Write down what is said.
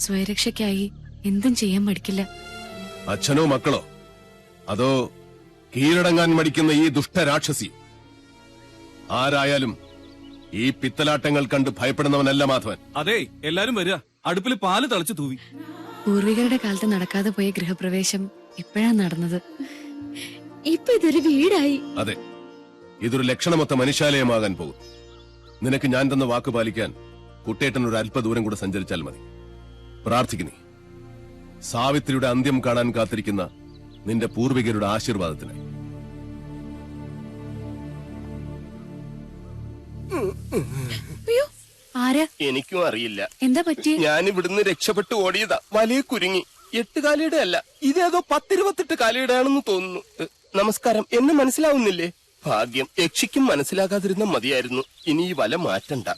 സ്വയരക്ഷയ്ക്കായി എന്തും ചെയ്യാൻ മടിക്കില്ല. അച്ഛനോ മക്കളോ, അതോ കീഴടങ്ങാൻ മടിക്കുന്ന ഈ ദുഷ്ടരാക്ഷസി? ആരായാലും ഈ പിത്തലാട്ടങ്ങൾ കണ്ട് ഭയപ്പെടുന്നവനല്ല മാധവൻ. അതെ, എല്ലാരും വരിക. അടുപ്പിൽ പാല് തളിച്ചു തൂവി. പൂർവികരുടെ കാലത്ത് നടക്കാതെ പോയ ഗൃഹപ്രവേശം ഇപ്പോഴാ നടന്നത്. ഇപ്പൊ ഇതൊരു വീടായി. അതെ, ഇതൊരു ലക്ഷണമൊത്ത മനുഷ്യാലയമാകാൻ പോകും. നിനക്ക് ഞാൻ തന്ന വാക്ക് പാലിക്കാൻ കുട്ടേട്ടൻ ഒരു അല്പദൂരം കൂടെ സഞ്ചരിച്ചാൽ മതി. പ്രാർത്ഥിക്കുന്നേ, സാവിത്രിയുടെ അന്ത്യം കാണാൻ കാത്തിരിക്കുന്ന നിന്റെ പൂർവികരുടെ ആശീർവാദത്തിനായി. ആരാ? എനിക്കും അറിയില്ല. എന്താ പറ്റി? ഞാൻ ഇവിടുന്ന് രക്ഷപ്പെട്ടു ഓടിയതാ. വലിയ കുരുങ്ങി. 8 കാലിയുടെ അല്ല, ഇതേതോ 10-28 കാലിയുടെ ആണെന്ന് തോന്നുന്നു. നമസ്കാരം. എന്നെ മനസ്സിലാവുന്നില്ലേ? ഭാഗ്യം, യക്ഷിക്കും മനസ്സിലാകാതിരുന്ന മതിയായിരുന്നു. ഇനി ഈ വല മാറ്റണ്ട.